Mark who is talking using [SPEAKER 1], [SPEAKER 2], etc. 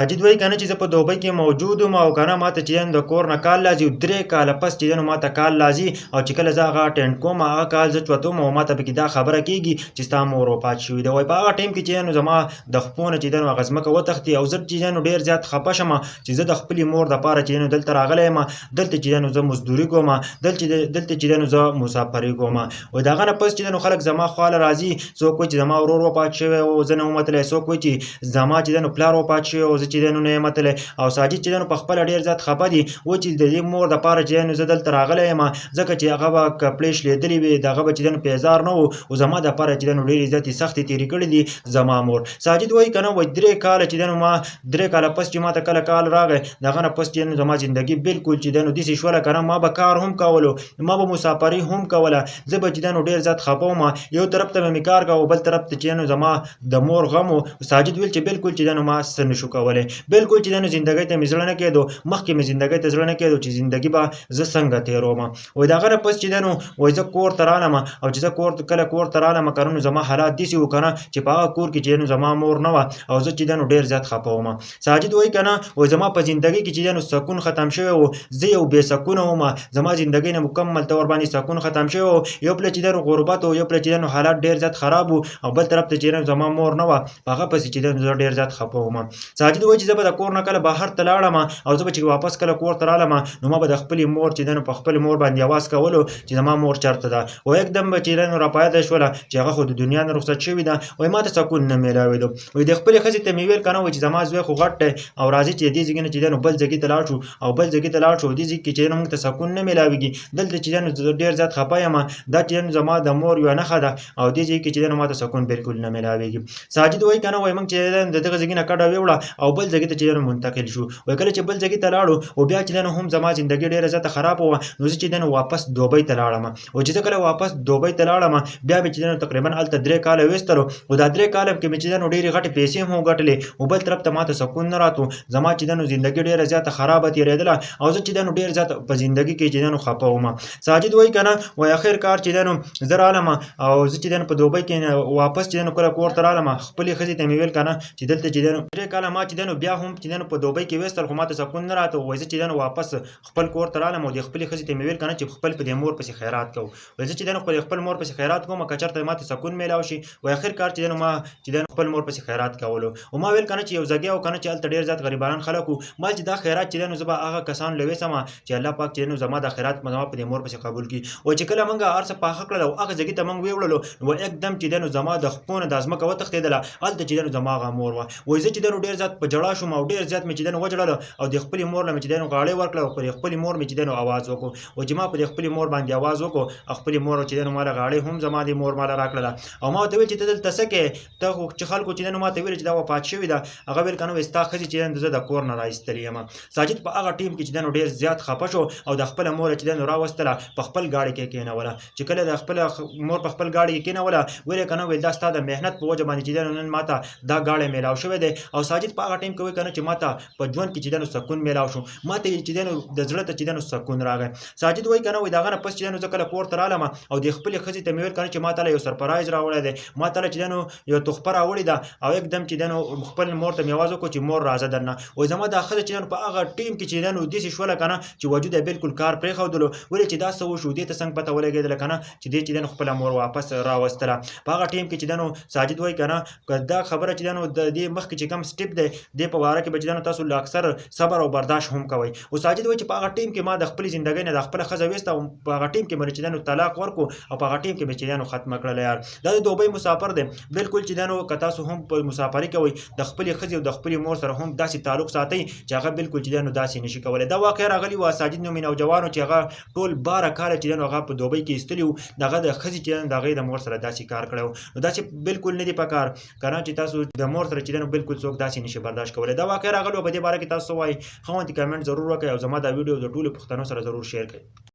[SPEAKER 1] ماجد وایي کنه چې زه په دوبۍ کې موجود وم او کنه ماته چې د کور نه کال لازي 3 کاله پس چې ماته کال لازي او چې کله زه هغه اټینډ کوم هغه کال زه چوتوم او ماته پکې دا خبره کېږي چې ستا مور وفات شوې ده. وایي په هغه ټایم کې چې زما د خپو نه چې هغه ځمکه وتښتي او زه چې ډېر زیات خفه شم چې زه د خپلې مور دپاره چې دلته راغلی یم، دلته چې زه مزدوري کوم، دلته چې زه مسافري کوم. وایي د هغه نه پس چې خلک زما خواله راځي، څوک وایي چې زما ورور وفات شوی او زه نه وم وتلی، څوک وایي چې زما چې پلار وفات شوی او زه چې نه یم وتلی. او ساجد چې په خپله ډېر زیات خفه دي، وایي چې د دې مور دپاره چې زه دلته راغلی یم ځکه چې هغه به کپړې شلېدلې وي، د هغه به چې پیزار نه و او زما دپاره چې ډېرې زیاتې سختې تېرې کړې دي زما مور. ساجد وایي که نه وایي 3 کاله چې ما 3 کاله پس چې ماته کله کال راغی د هغه نه پس چې زما زندګي بلکل چې داسې شوله که نه ما به کار هم کولو، ما به مسافري هم کوله، زه به چې ډېر زیات خفه وم، یو طرف ته به مې کار کوه بل طرف ته چې زما د مور غم و. ساجد ویل چې بلکل چې ما څه نشو کولی، بلکل چې زندګۍ ته مې زړه نه کېدو، مخکې مې زندګۍ ته زړه نه کېدو چې زندګي به زه څنګه تېروم. وایي د هغه نه پس چې وایي زه کور ته رالم او چې زه کله کور ته رالم که نه زما حالات داسې وو که نه چې په هغه کور کې چې زما مور نه وه او زه چې ډېر زیات خفه وم. ساجد وایي که نه وایي زما په زندګۍ کې چې سکون ختم شوی و، زه یو بې سکونه وم، زما زندګۍ نه مکمل طور باندې سکون ختم شوی و. یو پله چې غربت و، یو پله چې حالات ډېر زیات خراب و او بل طرف ته چې زما مور نه وه، په هغه پسې چې زه ډېر زیات خفه وم. ساجد وایي چې زه به د کور نه کله بهر ته لاړم او زه به چې واپس کله کور ته رالم نو ما به د خپلې مور چې په خپل مور باندې اواز کولو چې زما مور چېرته ده. او یکدم به چې راپیدا شوله چې هغه خو د دنیا نه رخصت شوې ده. وایي ما ته سکون نه میلاوېدو. وایي د خپلې ښځې ته مې ویل که نه وایي چې زما زوی خو غټ دی او راځي چې دې ځای نه چې بل ځای ته لاړ شو او بل ځای ته لاړ شو، دې ځای کې چې موږ ته سکون نه میلاوېږي، دلته چې زه ډېر زیات خفه یم، دا چې زما د مور یوه نښه ده او دې ځای کې چې ما ته سکون بلکل نه میلاوېږي. ساجد وایي که نه وایي موږ چې د دغه ځای نه کډه ویوړه او بل ځای ته چې منتقل شو. وایي کله چې بل ځای ته لاړو او بیا چې هم زما زندګي ډېره زیاته خراب وه نو زه چې واپس دوبۍ ته لاړم. او چې زه کله واپس دوبۍ ته لاړم بیا مې چې تقریبا هلته 3 کاله ویستلو او دا 3 کاله کې مې چې ډېرې غټې پیسې هم وګټلې او بل طرف ته ماته سکون نه راتلو، زما چې زندګي ډېره زیاته خرابه تېرېدله او زه چې ډېر زیات په زندګي کې چې خفه وم. ساجد وایي که نه وایي اخر کار چې زه رالم او زه چې په دوبۍ کې واپس چې کله کور ته رالم خپلې ښځې ته مې ویل که نه چې دلته چې 3 کاله ما چې بیا هم چې په دوبۍ کې ویستل خو ماته سکون نه راته. وایي زه چې واپس خپل کور ته رالم او د خپلې ښځې ته مې ویل که نه چې خپل په دې مور پسې خیرات کوو. وایي زه چې خپل مور پسې خیرات کوم که چېرته ماته سکون میلاو شي. وایي اخر کار چې ما چې خپل مور پسې خیرات کولو او ما ویل که نه چې یو ځای او که نه چې هلته ډېر زیات غریبانان خلک وو، ما چې دا خیرات چې زه به هغه کسانو له ویسم چې الله پاک چې زما د خیرات زما په دې مور پسې قبول کړي. وایي چې کله موږ هر څه پاخه کړل او هغه ځای ته موږ ویوړلو نو یکدم چې زما د خپو نه دا ځمکه وتښتېدله، هلته چې زما هغه مور وه. وایي زه چې ډېر زیات په ژړا شوم او ډېر زیات مې چې وژړل او د خپلې مور له مې چې غاړې ورکړه او پر خپلې مور مې چې اواز وکړو. وایي چې ما پر خپلې مور باندې اواز وکړو، خپلې مور چې ماله غاړې هم زما د مور ماله راکړله او ما ورته ویل چې ته دلته څه کوې، ته خو چې خلکو چې ما ته ویل چې دا وفات شوې ده. هغه ویل که نه وایي ستا ښځې چې زه د کور نه راایستلې یم. ساجد په هغه ټیم کې چې ډېر زیات خفه شو او د خپله مور چې راوستله په خپل ګاډي کې کېنوله. چې کله د خپله مور په خپل ګاډي کې کېنوله ویل که نه ویل دا ستا د محنت په وجه باندې چې نن ماته دا ګاډی میلاو شوی دی. او ساجد په هغه ټیم کې وایي که نه چې ماته په ژوند کې چې سکون میلاو شو، ماته چې د زړه ته چې سکون راغی. ساجد وایي که نه وایي د هغه نه پس چې زه کله کور ته رالم او د خپلې ښځې ته مې ویل که نه چې ما ته یو سرپرایز راوړی دی، ما ته چې یو تحفه راوړې ده او یکدم چې خپل مور ته مې اواز وکړو چې مور راځه دننه. وایي زما دا ښځه چې په هغه ټیم کې چې داسې شوله که نه چې وجود یې بلکل کار پرېښودلو. ولې چې دا څه وشو، دې ته څنګه پته ولګېدله که نه چې دې چې خپله مور واپس راوستله. په هغه ټیم کې چې ساجد وایي که نه دا خبره چې د دې مخکې چې کوم سټپ دی دې په باره کې به چې تاسو له اکثر صبر او برداشت هم کوئ. او ساجد وایي چې په هغه ټیم کې ما د خپلې زندګۍ نه د خپله ښځه ویسته او په هغه ټیم کې مې چې طلاق ورکړو او په هغه ټیم کې مې چې ختمه کړله. یار دا د دوبۍ مسافر دی، بلکل چې که تاسو هم په مسافري کوئ د خپلې ښځې او د خپلې مور سره هم داسې تعلق ساتئ چې هغه بلکل چې داسې نشي کولی. دا واقعه راغلي وه ساجد نومي نوجوانو چې هغه ټول 12 کاله چې هغه په دوبۍ کې ایستلي وو، د هغه د ښځې چې د هغې د مور سره داسې کار کړی و. نو داسې بلکل نه دي پکار که نه چې تاسو د مور سره چې بلکل څوک داسې نشي برداشت کولی. دا واقعه راغلي وه، په دې باره کې تاسو څه وایئ ښه کمنټ ضرور وکړئ او زما دا ویډیو د ټولو پښتنو سره ضرور شیر کړئ.